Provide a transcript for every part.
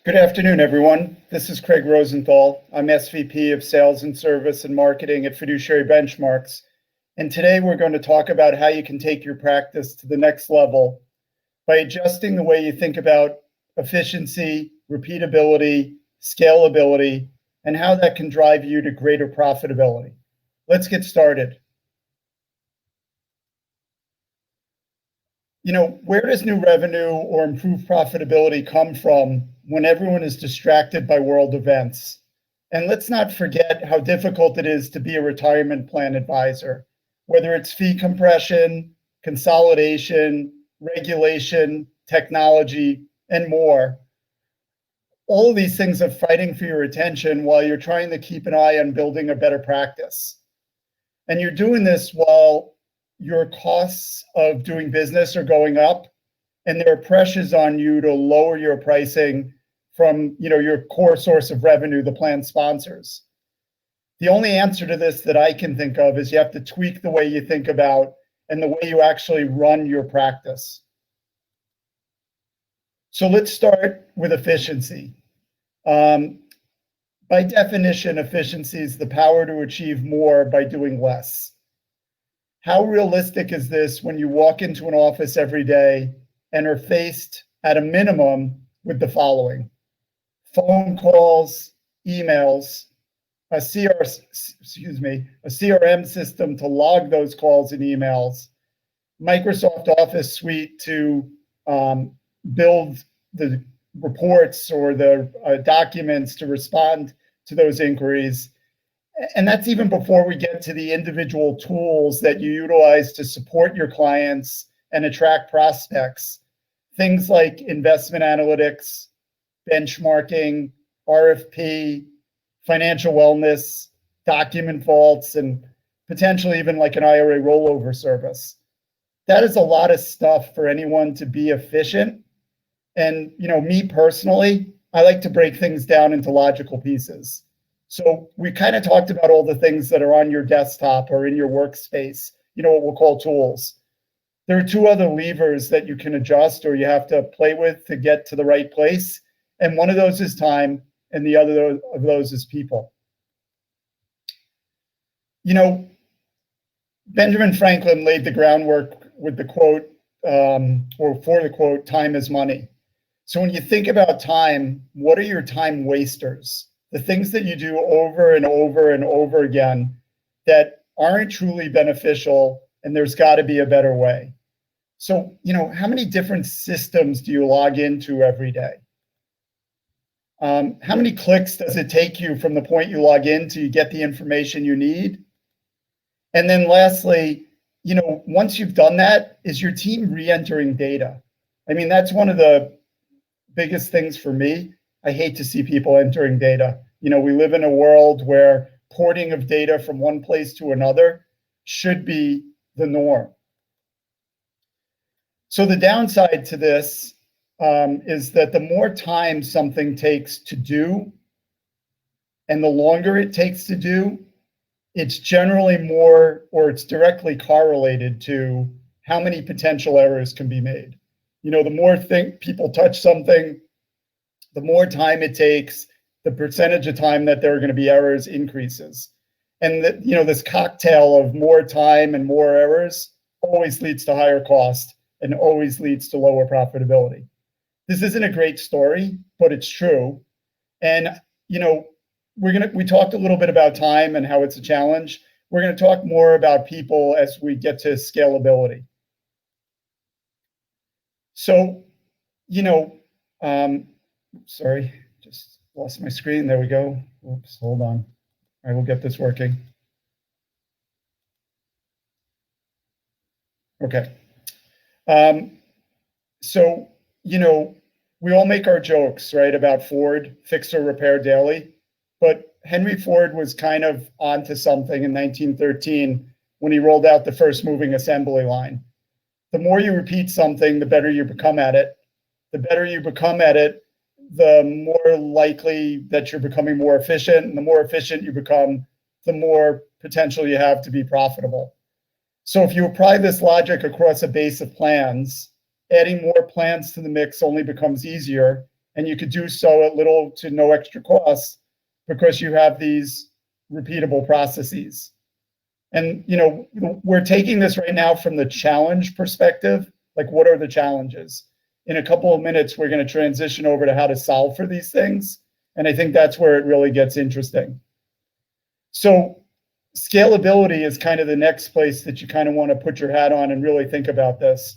Good afternoon, everyone. This is Craig Rosenthal. I'm SVP of Sales and Service and Marketing at Fiduciary Benchmarks. And today we're going to talk about how you can take your practice to the next level by adjusting the way you think about efficiency, repeatability, scalability, and how that can drive you to greater profitability. Let's get started. Where does new revenue or improved profitability come from when everyone is distracted by world events? And let's not forget how difficult it is to be a retirement plan advisor, whether it's fee compression, consolidation, regulation, technology, and more. All of these things are fighting for your attention while you're trying to keep an eye on building a better practice. And you're doing this while your costs of doing business are going up, and there are pressures on you to lower your pricing from your core source of revenue, the plan sponsors. The only answer to this that I can think of is you have to tweak the way you think about and the way you actually run your practice. So let's start with efficiency. By definition, efficiency is the power to achieve more by doing less. How realistic is this when you walk into an office every day and are faced at a minimum with the following: phone calls, emails, a CRM system to log those calls and emails, Microsoft Office suite to build the reports or the documents to respond to those inquiries. And that's even before we get to the individual tools that you utilize to support your clients and attract prospects. Things like investment analytics, benchmarking, RFP, financial wellness, document vaults, and potentially even like an IRA rollover service. That is a lot of stuff for anyone to be efficient. And me personally, I like to break things down into logical pieces. So we kind of talked about all the things that are on your desktop or in your workspace, what we'll call tools. There are two other levers that you can adjust or you have to play with to get to the right place. And one of those is time, and the other of those is people. Benjamin Franklin laid the groundwork with the quote, or for the quote, "Time is money." So when you think about time, what are your time wasters? The things that you do over and over and over again that aren't truly beneficial, and there's got to be a better way. So, how many different systems do you log into every day? How many clicks does it take you from the point you log in to you get the information you need? And then lastly, once you've done that, is your team re-entering data? I mean, that's one of the biggest things for me. I hate to see people entering data. We live in a world where porting of data from one place to another should be the norm. So the downside to this is that the more time something takes to do and the longer it takes to do, it's generally more, or it's directly correlated to how many potential errors can be made. The more people touch something, the more time it takes, the percentage of time that there are going to be errors increases. And this cocktail of more time and more errors always leads to higher cost and always leads to lower profitability. This isn't a great story, but it's true. And we talked a little bit about time and how it's a challenge. We're going to talk more about people as we get to scalability. So, sorry, just lost my screen. There we go. Oops, hold on. I will get this working. Okay. So, we all make our jokes, right, about Ford, fix or repair daily. But Henry Ford was kind of onto something in 1913 when he rolled out the first moving assembly line. The more you repeat something, the better you become at it. The better you become at it, the more likely that you're becoming more efficient. And the more efficient you become, the more potential you have to be profitable. So if you apply this logic across a base of plans, adding more plans to the mix only becomes easier, And you could do so at little to no extra cost because you have these repeatable processes. And, we're taking this right now from the challenge perspective. Like, what are the challenges? In a couple of minutes, we're going to transition over to how to solve for these things. And I think that's where it really gets interesting. So scalability is kind of the next place that you kind of want to put your hat on and really think about this.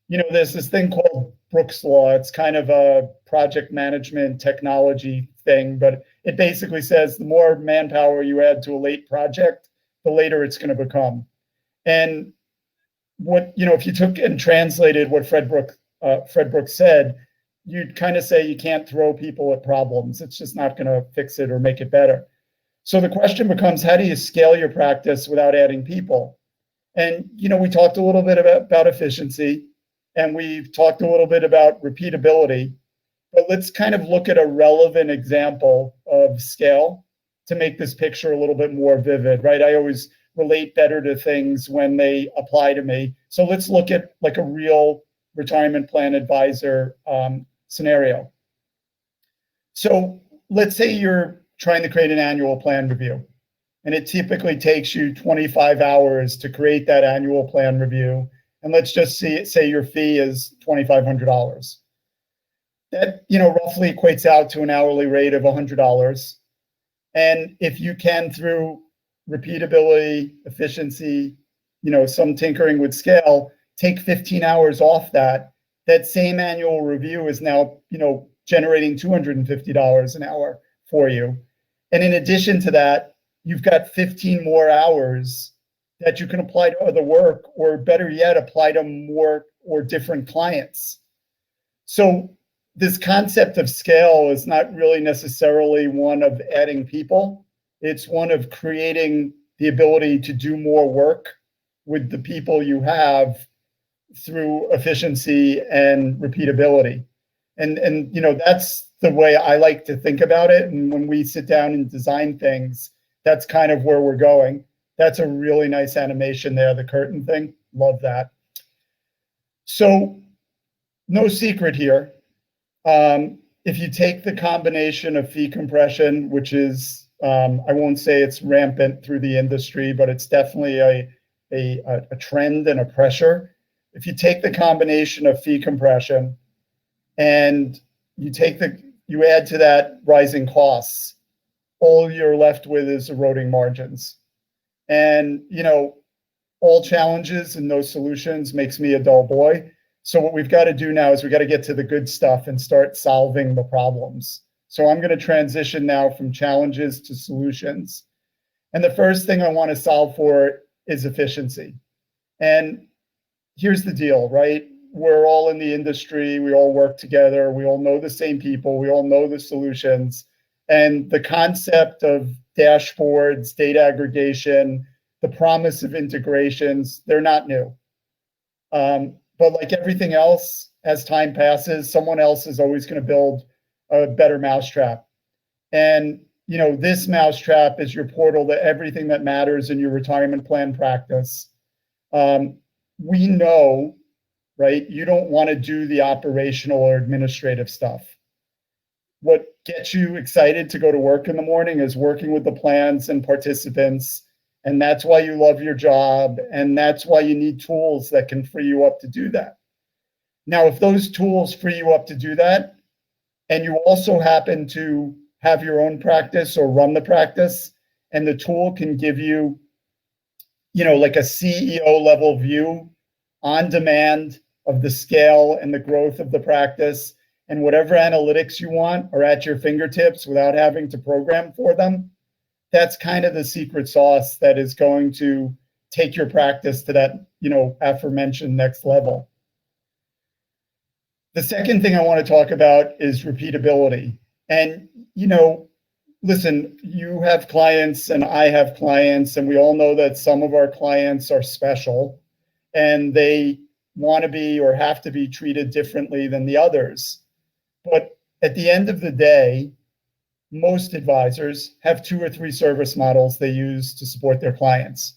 There's this thing called Brooks Law. It's kind of a project management technology thing, but it basically says the more manpower you add to a late project, the later it's going to become. And if you took and translated what Fred Brooks said, you'd kind of say you can't throw people at problems. It's just not going to fix it or make it better. So the question becomes, how do you scale your practice without adding people? And, we talked a little bit about efficiency, and we've talked a little bit about repeatability, but let's kind of look at a relevant example of scale to make this picture a little bit more vivid, right? I always relate better to things when they apply to me. So let's look at like a real retirement plan advisor scenario. So let's say you're trying to create an annual plan review, and it typically takes you 25 hours to create that annual plan review. And let's just say your fee is $2,500. That, roughly equates out to an hourly rate of $100. And if you can, through repeatability, efficiency, some tinkering with scale, take 15 hours off that same annual review is now, generating $250 an hour for you. And in addition to that, you've got 15 more hours that you can apply to other work, or better yet, apply to more or different clients. So this concept of scale is not really necessarily one of adding people. It's one of creating the ability to do more work with the people you have through efficiency and repeatability. And that's the way I like to think about it. And when we sit down and design things, that's kind of where we're going. That's a really nice animation there, the curtain thing. Love that. So no secret here. If you take the combination of fee compression, which is, I won't say it's rampant through the industry, but it's definitely a trend and a pressure. If you take the combination of fee compression and you add to that rising costs, all you're left with is eroding margins. And, all challenges and no solutions makes me a dull boy. So what we've got to do now is we got to get to the good stuff and start solving the problems. So I'm going to transition now from challenges to solutions. And the first thing I want to solve for is efficiency. And here's the deal, right? We're all in the industry. We all work together. We all know the same people. We all know the solutions. And the concept of dashboards, data aggregation, the promise of integrations, they're not new. But like everything else, as time passes, someone else is always going to build a better mousetrap. And, this mousetrap is your portal to everything that matters in your retirement plan practice. We know, right, you don't want to do the operational or administrative stuff. What gets you excited to go to work in the morning is working with the plans and participants. And that's why you love your job. And that's why you need tools that can free you up to do that. Now, if those tools free you up to do that, and you also happen to have your own practice or run the practice, and the tool can give you, like a CEO level view on demand of the scale and the growth of the practice, and whatever analytics you want are at your fingertips without having to program for them, that's kind of the secret sauce that is going to take your practice to that, aforementioned next level. The second thing I want to talk about is repeatability. And, listen, you have clients and I have clients, and we all know that some of our clients are special and they want to be or have to be treated differently than the others. But at the end of the day, most advisors have 2 or 3 service models they use to support their clients.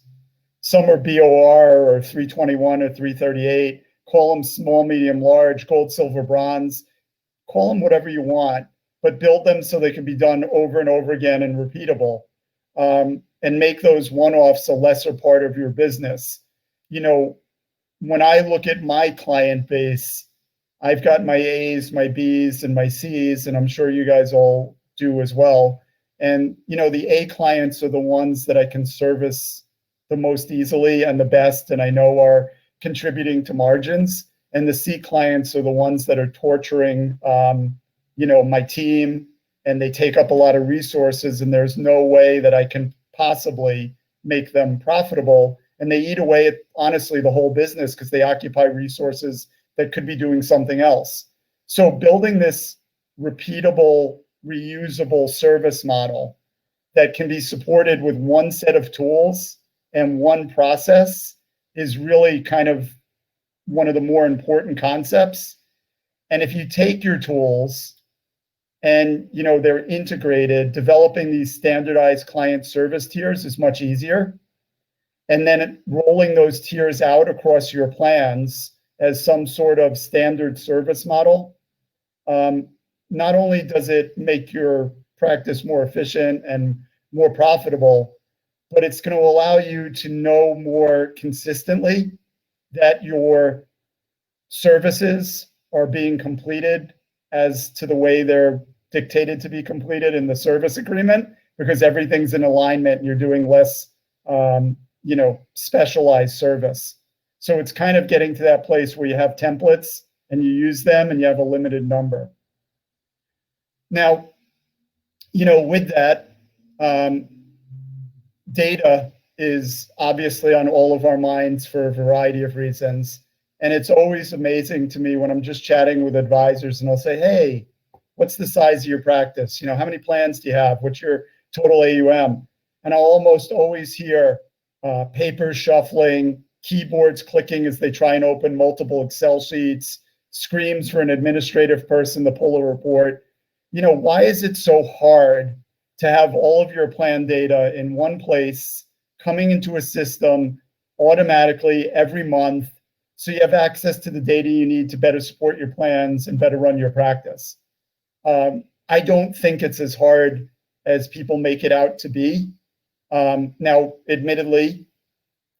Some are BOR or 321 or 338, call them small, medium, large, gold, silver, bronze. call them whatever you want, but build them so they can be done over and over again and repeatable, and make those one-offs a lesser part of your business. When I look at my client base, I've got my A's, my B's, and my C's, and I'm sure you guys all do as well. And, the A clients are the ones that I can service the most easily and the best, and I know are contributing to margins. And the C clients are the ones that are torturing, my team, and they take up a lot of resources, and there's no way that I can possibly make them profitable. And they eat away at, honestly, the whole business because they occupy resources that could be doing something else. So building this repeatable, reusable service model that can be supported with one set of tools and one process is really kind of one of the more important concepts. And if you take your tools and they're integrated, developing these standardized client service tiers is much easier. And then rolling those tiers out across your plans as some sort of standard service model, not only does it make your practice more efficient and more profitable, but it's going to allow you to know more consistently that your services are being completed as to the way they're dictated to be completed in the service agreement, because everything's in alignment and you're doing less specialized service. So it's kind of getting to that place where you have templates and you use them and you have a limited number. Now, with that, data is obviously on all of our minds for a variety of reasons. And it's always amazing to me when I'm just chatting with advisors and I'll say, hey, what's the size of your practice? How many plans do you have? What's your total AUM? And I'll almost always hear papers shuffling, keyboards clicking as they try and open multiple Excel sheets, screams for an administrative person to pull a report. Why is it so hard to have all of your plan data in one place, coming into a system automatically every month, so you have access to the data you need to better support your plans and better run your practice? I don't think it's as hard as people make it out to be. Now, admittedly,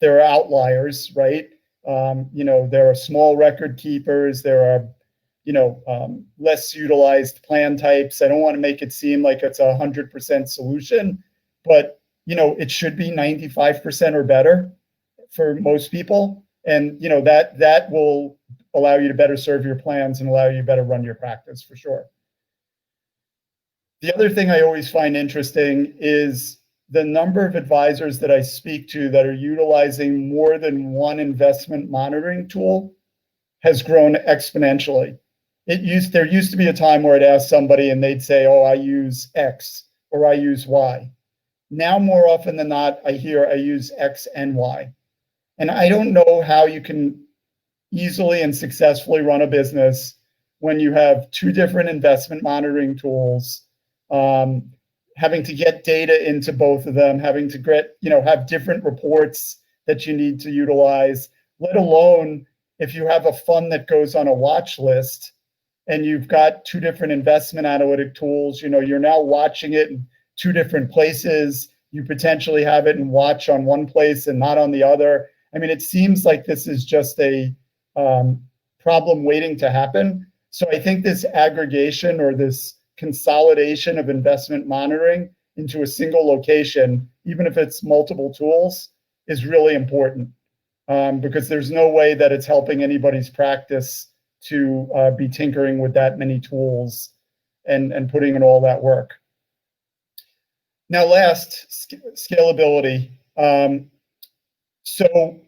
there are outliers, right? There are small record keepers. There are, less utilized plan types. I don't want to make it seem like it's 100% solution, but, it should be 95% or better for most people. And, that will allow you to better serve your plans and allow you to better run your practice for sure. The other thing I always find interesting is the number of advisors that I speak to that are utilizing more than one investment monitoring tool has grown exponentially. There used to be a time where I'd ask somebody and they'd say, oh, I use X or I use Y. Now, more often than not, I hear I use X and Y. And I don't know how you can easily and successfully run a business when you have two different investment monitoring tools, having to get data into both of them, having to get, have different reports that you need to utilize, let alone if you have a fund that goes on a watch list and you've got two different investment analytic tools, you're now watching it in two different places. You potentially have it in watch on one place and not on the other. I mean, it seems like this is just a problem waiting to happen. So I think this aggregation or this consolidation of investment monitoring into a single location, even if it's multiple tools, is really important, because there's no way that it's helping anybody's practice to be tinkering with that many tools and putting in all that work. Now, last, scalability. So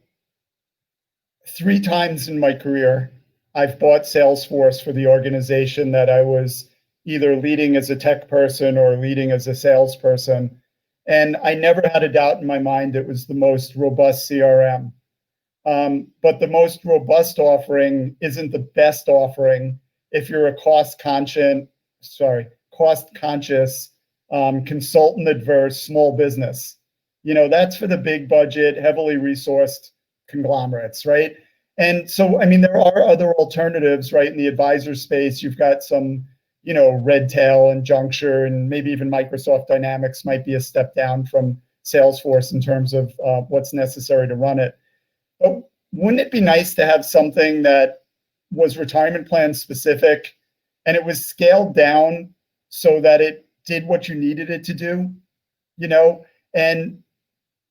3 times in my career, I've bought Salesforce for the organization that I was either leading as a tech person or leading as a salesperson. And I never had a doubt in my mind it was the most robust CRM. But the most robust offering isn't the best offering if you're a cost-conscious, consultant-adverse small business. That's for the big budget, heavily resourced conglomerates, right? And so, I mean, there are other alternatives, right? In the advisor space, you've got some, Redtail and Juncture, and maybe even Microsoft Dynamics might be a step down from Salesforce in terms of what's necessary to run it. But wouldn't it be nice to have something that was retirement plan specific and it was scaled down so that it did what you needed it to do, and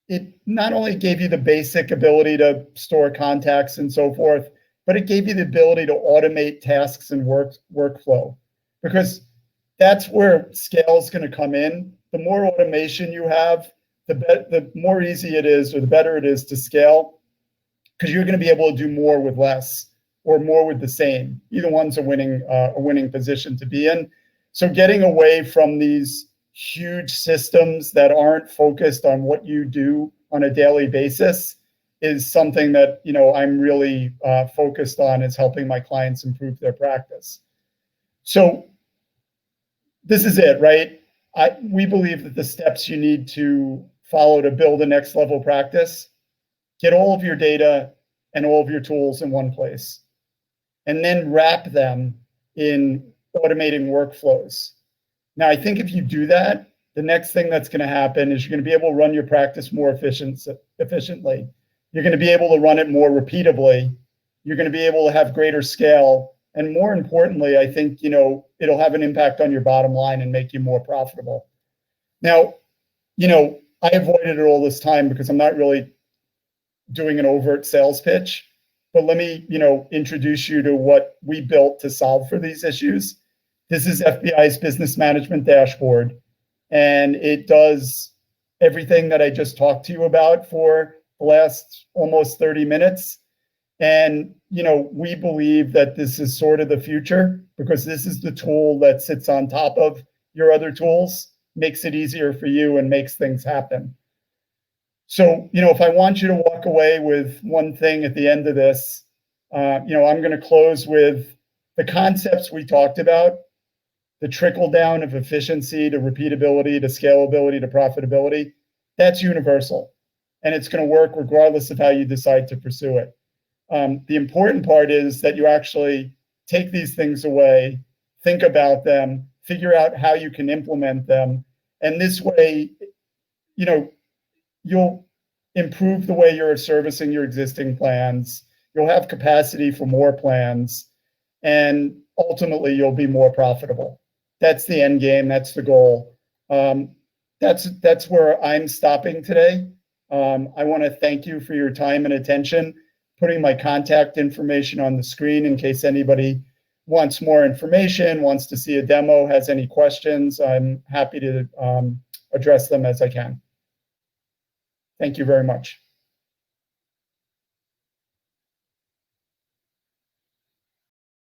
it not only gave you the basic ability to store contacts and so forth, but it gave you the ability to automate tasks and workflow, because that's where scale is going to come in. The more automation you have, the more easy it is, or the better it is to scale, because you're going to be able to do more with less or more with the same. Either one's a winning position to be in. So getting away from these huge systems that aren't focused on what you do on a daily basis is something that I'm really focused on, is helping my clients improve their practice. So this is it, right? We believe that the steps you need to follow to build a next level practice: get all of your data and all of your tools in one place, and then wrap them in automating workflows. Now, I think if you do that, the next thing that's going to happen is you're going to be able to run your practice more efficiently. You're going to be able to run it more repeatably. You're going to be able to have greater scale. And more importantly, I think, it'll have an impact on your bottom line and make you more profitable. Now, I avoided it all this time because I'm not really doing an overt sales pitch, but let me, introduce you to what we built to solve for these issues. This is FBI's business management dashboard, and it does everything that I just talked to you about for the last almost 30 minutes. And, we believe that this is sort of the future, because this is the tool that sits on top of your other tools, makes it easier for you and makes things happen. So, if I want you to walk away with one thing at the end of this, I'm going to close with the concepts we talked about: the trickle down of efficiency to repeatability to scalability to profitability. That's universal, and it's going to work regardless of how you decide to pursue it. The important part is that you actually take these things away, think about them, figure out how you can implement them, and this way, you'll improve the way you're servicing your existing plans. You'll have capacity for more plans, and ultimately you'll be more profitable. That's the end game. That's the goal. That's where I'm stopping today. I want to thank you for your time and attention. Putting my contact information on the screen in case anybody wants more information, wants to see a demo, has any questions. I'm happy to address them as I can. Thank you very much.